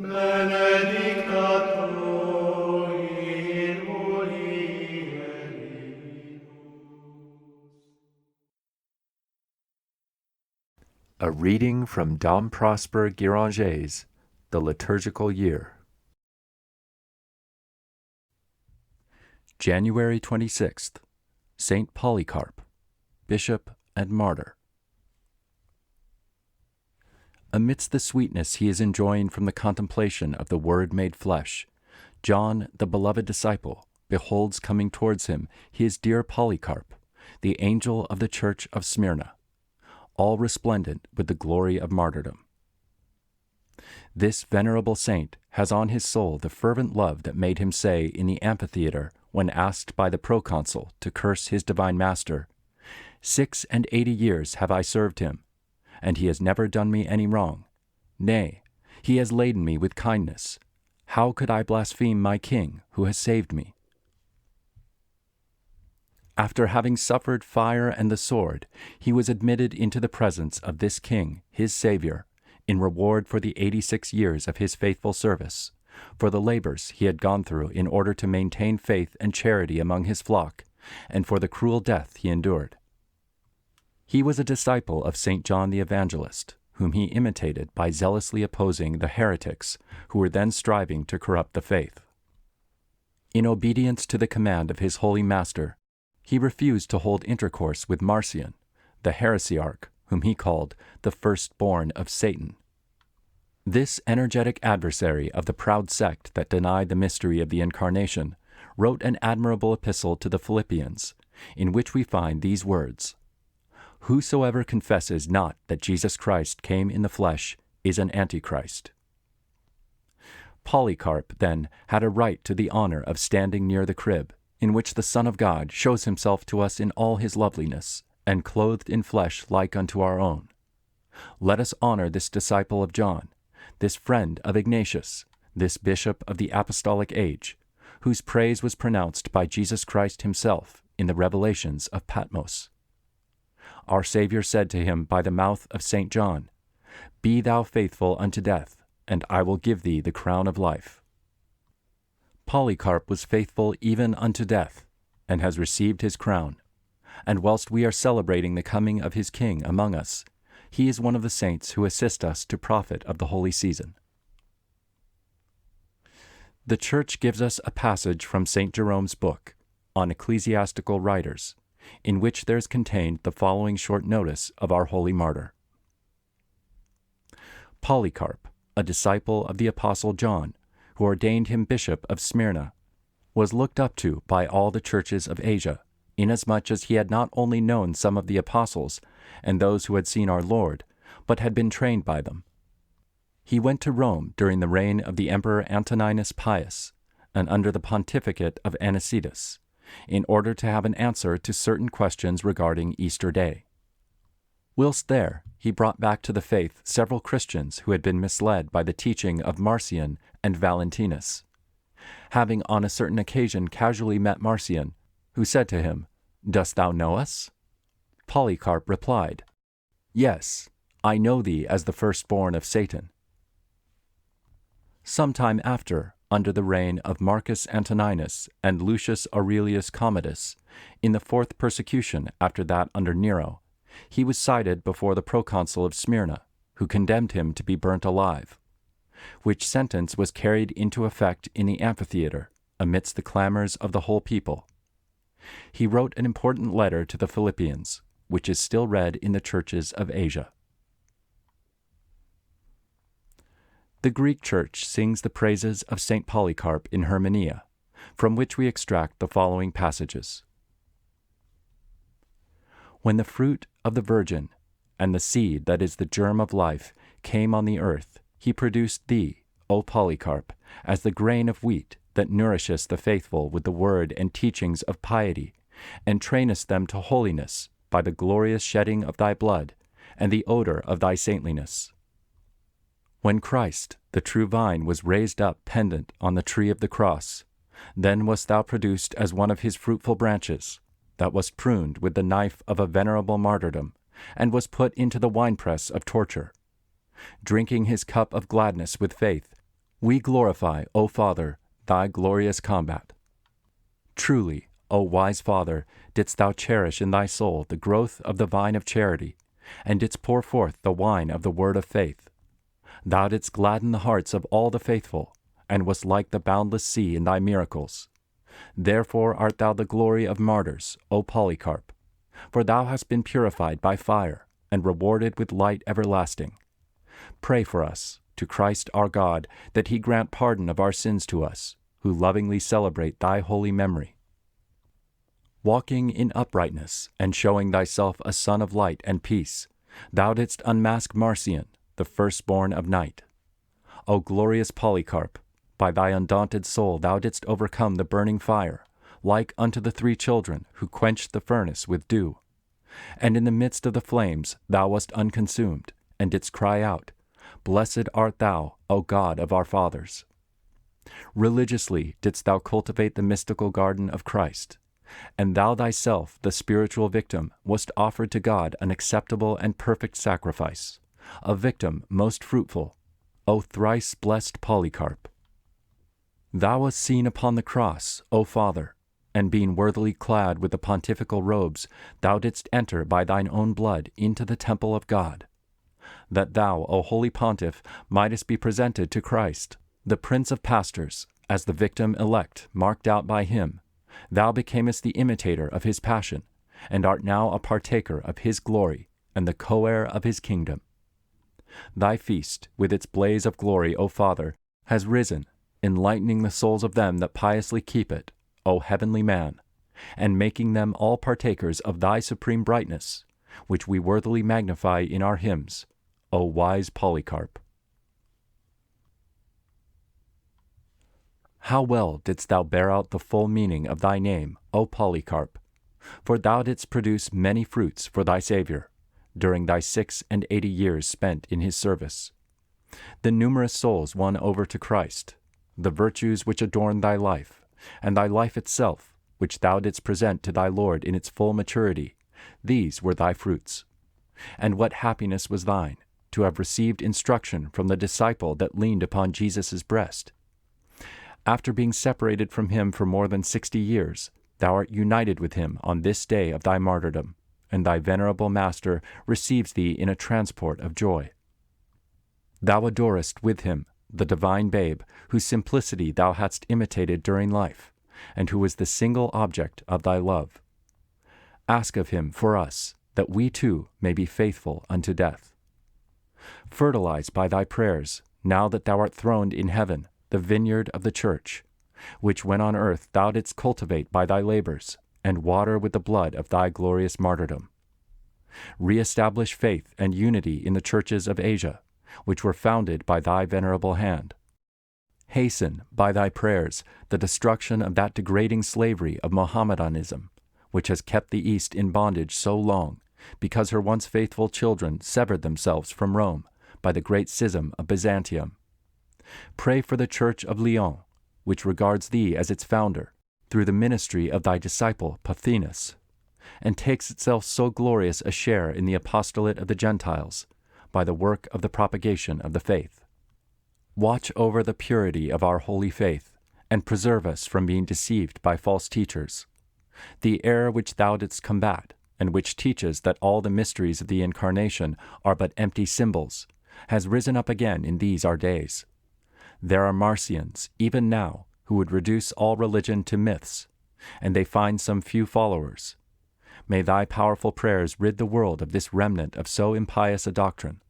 benedicta tu in mulieribus. A reading from Dom Guéranger's The Liturgical Year. January 26th, Saint Polycarp, Bishop and Martyr. Amidst the sweetness he is enjoying from the contemplation of the Word made flesh, John, the beloved disciple, beholds coming towards him his dear Polycarp, the angel of the church of Smyrna, all resplendent with the glory of martyrdom. This venerable saint has on his soul the fervent love that made him say in the amphitheatre, when asked by the proconsul to curse his divine master, 86 years have I served him, and he has never done me any wrong. Nay, he has laden me with kindness. How could I blaspheme my king who has saved me? After having suffered fire and the sword, he was admitted into the presence of this king, his Savior, in reward for the 86 years of his faithful service, for the labors he had gone through in order to maintain faith and charity among his flock, and for the cruel death he endured. He was a disciple of St. John the Evangelist, whom he imitated by zealously opposing the heretics who were then striving to corrupt the faith. In obedience to the command of his holy master, he refused to hold intercourse with Marcion, the heresiarch, whom he called the firstborn of Satan. This energetic adversary of the proud sect that denied the mystery of the Incarnation wrote an admirable epistle to the Philippians, in which we find these words: "Whosoever confesses not that Jesus Christ came in the flesh is an antichrist." Polycarp, then, had a right to the honor of standing near the crib, in which the Son of God shows himself to us in all his loveliness, and clothed in flesh like unto our own. Let us honor this disciple of John, this friend of Ignatius, this bishop of the apostolic age, whose praise was pronounced by Jesus Christ himself in the revelations of Patmos. Our Savior said to him by the mouth of St. John, "Be thou faithful unto death, and I will give thee the crown of life." Polycarp was faithful even unto death, and has received his crown, and whilst we are celebrating the coming of his King among us, he is one of the saints who assist us to profit of the holy season. The Church gives us a passage from St. Jerome's book, On Ecclesiastical Writers, in which there is contained the following short notice of our holy martyr. Polycarp, a disciple of the Apostle John, who ordained him bishop of Smyrna, was looked up to by all the churches of Asia, inasmuch as he had not only known some of the apostles and those who had seen our Lord, but had been trained by them. He went to Rome during the reign of the Emperor Antoninus Pius, and under the pontificate of Anicetus, in order to have an answer to certain questions regarding Easter Day. Whilst there, he brought back to the faith several Christians who had been misled by the teaching of Marcion and Valentinus. Having on a certain occasion casually met Marcion, who said to him, "Dost thou know us?" Polycarp replied, "Yes, I know thee as the firstborn of Satan." Some time after, under the reign of Marcus Antoninus and Lucius Aurelius Commodus, in the 4th persecution after that under Nero, he was cited before the proconsul of Smyrna, who condemned him to be burnt alive, which sentence was carried into effect in the amphitheatre, amidst the clamors of the whole people. He wrote an important letter to the Philippians, which is still read in the churches of Asia. The Greek Church sings the praises of St. Polycarp in Hermenia, from which we extract the following passages. When the fruit of the Virgin, and the seed that is the germ of life, came on the earth, he produced thee, O Polycarp, as the grain of wheat that nourishest the faithful with the word and teachings of piety, and trainest them to holiness by the glorious shedding of thy blood, and the odor of thy saintliness. When Christ, the true vine, was raised up pendant on the tree of the cross, then wast thou produced as one of his fruitful branches, that wast pruned with the knife of a venerable martyrdom, and was put into the winepress of torture. Drinking his cup of gladness with faith, We glorify, O Father, thy glorious combat. Truly, O wise Father, didst thou cherish in thy soul the growth of the vine of charity, and didst pour forth the wine of the word of faith. Thou didst gladden the hearts of all the faithful, and wast like the boundless sea in thy miracles. Therefore art thou the glory of martyrs, O Polycarp, for thou hast been purified by fire, and rewarded with light everlasting. Pray for us, to Christ our God, that he grant pardon of our sins to us, who lovingly celebrate thy holy memory. Walking in uprightness, and showing thyself a son of light and peace, thou didst unmask Marcion, the firstborn of night. O glorious Polycarp, by thy undaunted soul thou didst overcome the burning fire, like unto the 3 children who quenched the furnace with dew. And in the midst of the flames thou wast unconsumed, and didst cry out, Blessed art thou, O God of our fathers. Religiously didst thou cultivate the mystical garden of Christ, and thou thyself, the spiritual victim, wast offered to God an acceptable and perfect sacrifice, a victim most fruitful, O thrice blessed Polycarp. Thou wast seen upon the cross, O Father, and being worthily clad with the pontifical robes, thou didst enter by thine own blood into the temple of God, that thou, O holy pontiff, mightest be presented to Christ, the Prince of Pastors, as the victim elect marked out by him. Thou becamest the imitator of his passion, and art now a partaker of his glory, and the co-heir of his kingdom. Thy feast, with its blaze of glory, O Father, has risen, enlightening the souls of them that piously keep it, O heavenly man, and making them all partakers of thy supreme brightness, which we worthily magnify in our hymns, O wise Polycarp. How well didst thou bear out the full meaning of thy name, O Polycarp, for thou didst produce many fruits for thy Saviour, during thy 86 years spent in his service. The numerous souls won over to Christ, the virtues which adorned thy life, and thy life itself, which thou didst present to thy Lord in its full maturity, these were thy fruits. And what happiness was thine, to have received instruction from the disciple that leaned upon Jesus' breast. After being separated from him for more than 60 years, thou art united with him on this day of thy martyrdom, and thy venerable Master receives thee in a transport of joy. Thou adorest with him the divine babe, whose simplicity thou hadst imitated during life, and who was the single object of thy love. Ask of him for us, that we too may be faithful unto death. Fertilize by thy prayers, now that thou art throned in heaven, the vineyard of the Church, which when on earth thou didst cultivate by thy labors, and water with the blood of thy glorious martyrdom. Re-establish faith and unity in the churches of Asia, which were founded by thy venerable hand. Hasten, by thy prayers, the destruction of that degrading slavery of Mohammedanism, which has kept the East in bondage so long, because her once faithful children severed themselves from Rome by the great schism of Byzantium. Pray for the Church of Lyons, which regards thee as its founder, through the ministry of thy disciple Pothinus, and takes itself so glorious a share in the apostolate of the Gentiles, by the work of the propagation of the faith. Watch over the purity of our holy faith, and preserve us from being deceived by false teachers. The error which thou didst combat, and which teaches that all the mysteries of the Incarnation are but empty symbols, has risen up again in these our days. There are Marcions, even now, who would reduce all religion to myths, and they find some few followers. May thy powerful prayers rid the world of this remnant of so impious a doctrine.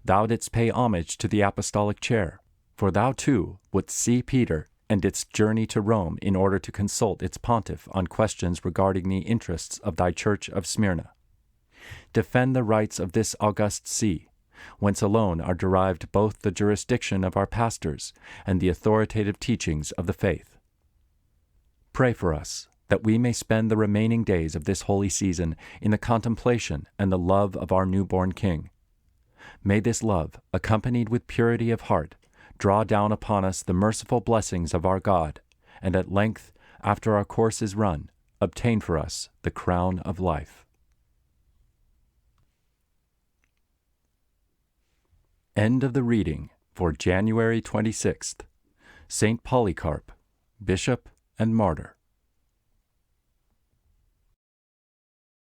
Thou didst pay homage to the apostolic chair, for thou too wouldst see Peter, and didst journey to Rome in order to consult its pontiff on questions regarding the interests of thy church of Smyrna. Defend the rights of this august see, whence alone are derived both the jurisdiction of our pastors and the authoritative teachings of the faith. Pray for us, that we may spend the remaining days of this holy season in the contemplation and the love of our newborn King. May this love, accompanied with purity of heart, draw down upon us the merciful blessings of our God, and at length, after our course is run, obtain for us the crown of life. End of the reading for January 26th, Saint Polycarp, Bishop and Martyr.